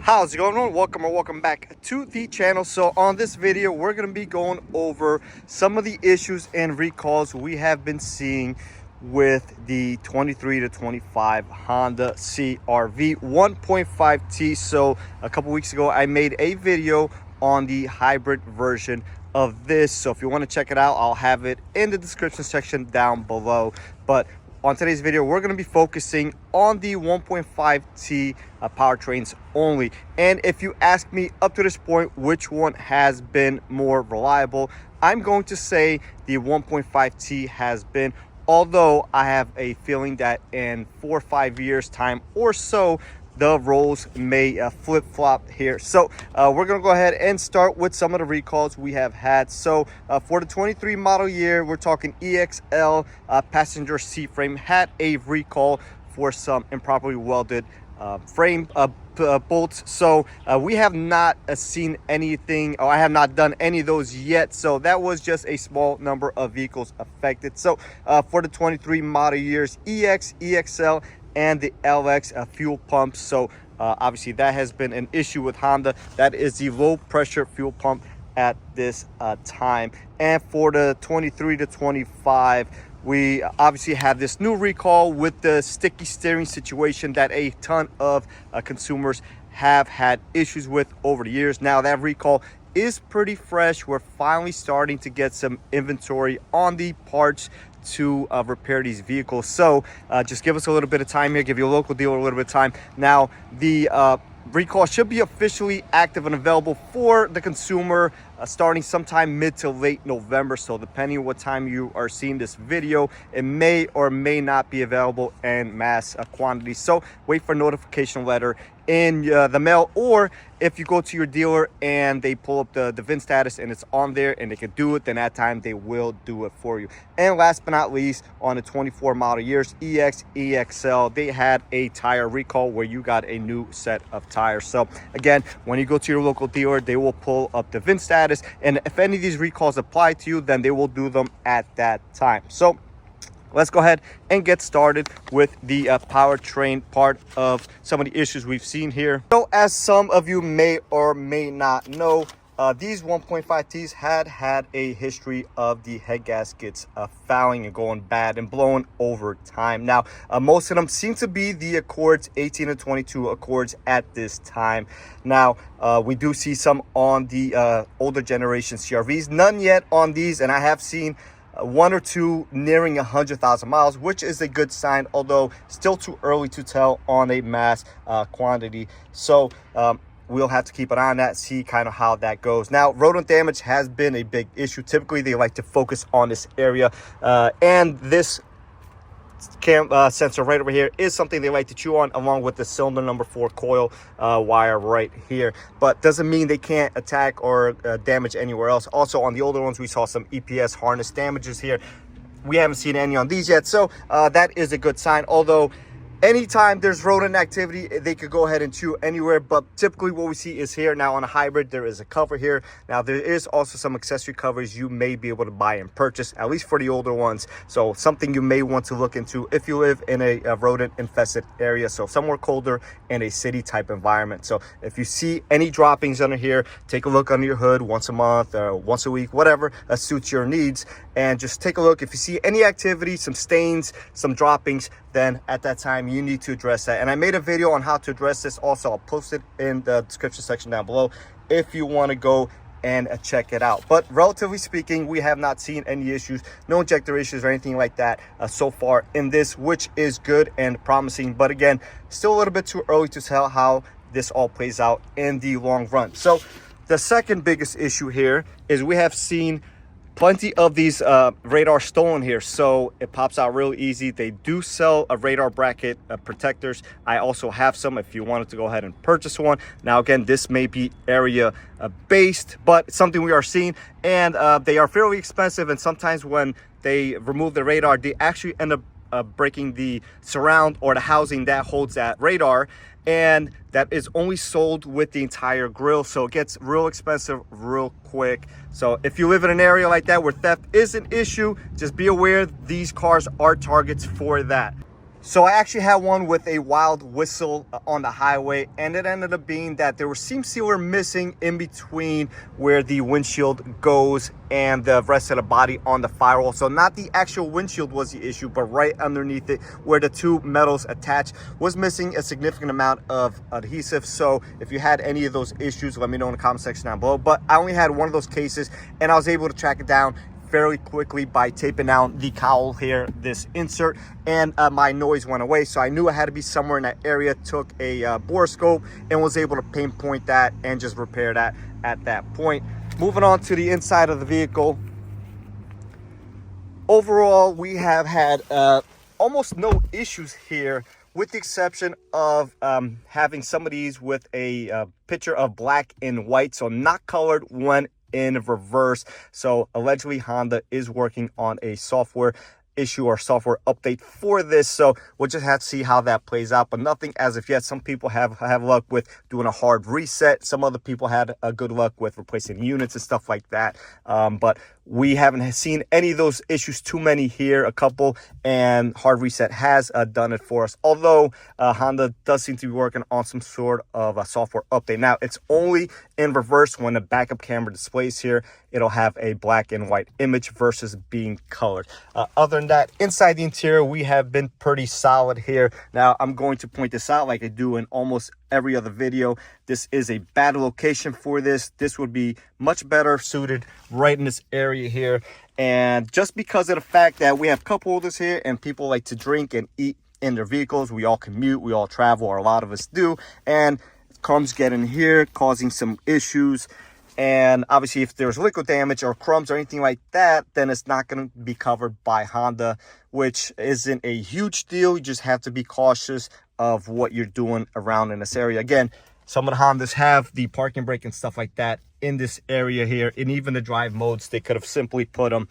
How's it going on? Welcome back to the channel. So on this video we're going to be going over some of the issues and recalls we have been seeing with the 23 to 25 Honda CR-V 1.5T. So a couple weeks ago I made a video on the hybrid version of this, so if you want to check it out, I'll have it in the description section down below. But on today's video, we're going to be focusing on the 1.5T powertrains only. And if you ask me up to this point which one has been more reliable, I'm going to say the 1.5T has been, although I have a feeling that in 4 or 5 years time or so, the roles may flip-flop here. So we're gonna go ahead and start with some of the recalls we have had. So for the 23 model year, we're talking EXL passenger seat frame had a recall for some improperly welded frame bolts. So we have not seen anything, or I have not done any of those yet. So that was just a small number of vehicles affected. So for the 23 model years, EXL, and the LX fuel pumps. So obviously that has been an issue with Honda. That is the low pressure fuel pump at this time. And for the 23 to 25, we obviously have this new recall with the sticky steering situation that a ton of consumers have had issues with over the years. Now that recall is pretty fresh. We're finally starting to get some inventory on the parts to repair these vehicles. So just give us a little bit of time here, give your local dealer a little bit of time. Now the recall should be officially active and available for the consumer starting sometime mid to late November. So depending on what time you are seeing this video, it may or may not be available in mass quantities. So wait for a notification letter in the mail, or if you go to your dealer and they pull up the VIN status and it's on there and they can do it, then that time they will do it for you. And last but not least, on the 24 model years, EXL, they had a tire recall where you got a new set of tires. So again, when you go to your local dealer, they will pull up the VIN status, and if any of these recalls apply to you, then they will do them at that time. So let's go ahead and get started with the powertrain part of some of the issues we've seen here. So as some of you may or may not know, these 1.5Ts had a history of the head gaskets fouling and going bad and blowing over time. Now, most of them seem to be the Accords, 18 and 22 Accords at this time. Now, we do see some on the older generation CR-Vs, none yet on these, and I have seen one or two nearing 100,000 miles, which is a good sign, although still too early to tell on a mass quantity. So we'll have to keep an eye on that, see kind of how that goes. Now, rodent damage has been a big issue. Typically, they like to focus on this area, and this sensor right over here is something they like to chew on, along with the cylinder number 4 coil wire right here. But doesn't mean they can't attack or damage anywhere else. Also, on the older ones, we saw some EPS harness damages here. We haven't seen any on these yet, so that is a good sign. Although anytime there's rodent activity, they could go ahead and chew anywhere, but typically what we see is here. Now on a hybrid, there is a cover here. Now there is also some accessory covers you may be able to buy and purchase, at least for the older ones. So something you may want to look into if you live in a rodent infested area, so somewhere colder in a city type environment. So if you see any droppings under here, take a look under your hood once a month or once a week, whatever suits your needs, and just take a look. If you see any activity, some stains, some droppings, then at that time you need to address that. And I made a video on how to address this also. I'll post it in the description section down below if you want to go and check it out. But relatively speaking, we have not seen any issues, no injector issues or anything like that so far in this, which is good and promising. But again, still a little bit too early to tell how this all plays out in the long run. So the second biggest issue here is we have seen plenty of these radar stolen here, so it pops out real easy. They do sell a radar bracket protectors. I also have some if you wanted to go ahead and purchase one. Now again, this may be area based, but it's something we are seeing, and they are fairly expensive, and sometimes when they remove the radar, they actually end up breaking the surround or the housing that holds that radar, and that is only sold with the entire grill, so it gets real expensive real quick. So if you live in an area like that where theft is an issue, just be aware these cars are targets for that. So I actually had one with a wild whistle on the highway, and it ended up being that there were seam sealer missing in between where the windshield goes and the rest of the body on the firewall. So not the actual windshield was the issue, but right underneath it where the two metals attach was missing a significant amount of adhesive. So if you had any of those issues, let me know in the comment section down below. But I only had one of those cases, and I was able to track it down fairly quickly by taping down the cowl here, this insert, and my noise went away. So I knew I had to be somewhere in that area, took a borescope and was able to pinpoint that and just repair that at that point. Moving on to the inside of the vehicle. Overall, we have had almost no issues here, with the exception of having some of these with a picture of black and white, so not colored when in reverse. So allegedly Honda is working on a software issue or software update for this, so we'll just have to see how that plays out, but nothing as of yet. Some people have luck with doing a hard reset. Some other people had a good luck with replacing units and stuff like that, but we haven't seen any of those issues, too many here, a couple, and hard reset has done it for us, although Honda does seem to be working on some sort of a software update. Now, it's only in reverse. When the backup camera displays here, it'll have a black and white image versus being colored. Other than that, inside the interior, we have been pretty solid here. Now, I'm going to point this out like I do in almost every other video. This is a bad location for this. This would be much better suited right in this area here. And just because of the fact that we have cup holders here and people like to drink and eat in their vehicles, we all commute, we all travel, or a lot of us do, and crumbs get in here causing some issues. And obviously, if there's liquid damage or crumbs or anything like that, then it's not going to be covered by Honda, which isn't a huge deal. You just have to be cautious of what you're doing around in this area. Again, some of the Hondas have the parking brake and stuff like that in this area here, and even the drive modes, they could have simply put them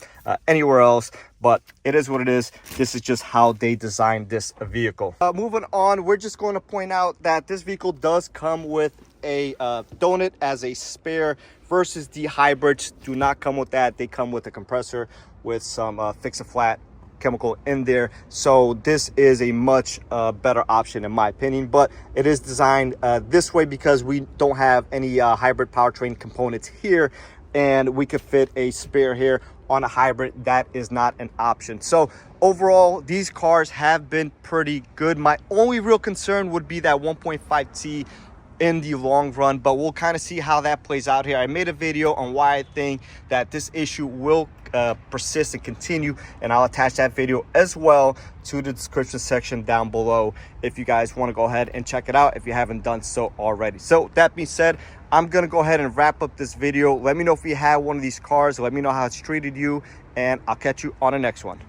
anywhere else, but it is what it is. This is just how they designed this vehicle. Moving on, we're just going to point out that this vehicle does come with a donut as a spare, versus the hybrids do not come with that. They come with a compressor with some fix-a-flat chemical in there, so this is a much better option in my opinion. But it is designed this way because we don't have any hybrid powertrain components here, and we could fit a spare here on a hybrid. That is not an option. So overall, these cars have been pretty good. My only real concern would be that 1.5T in the long run, but we'll kind of see how that plays out here. I made a video on why I think that this issue will persist and continue, and I'll attach that video as well to the description section down below if you guys want to go ahead and check it out if you haven't done so already. So that being said, I'm gonna go ahead and wrap up this video. Let me know if you have one of these cars. Let me know how it's treated you, and I'll catch you on the next one.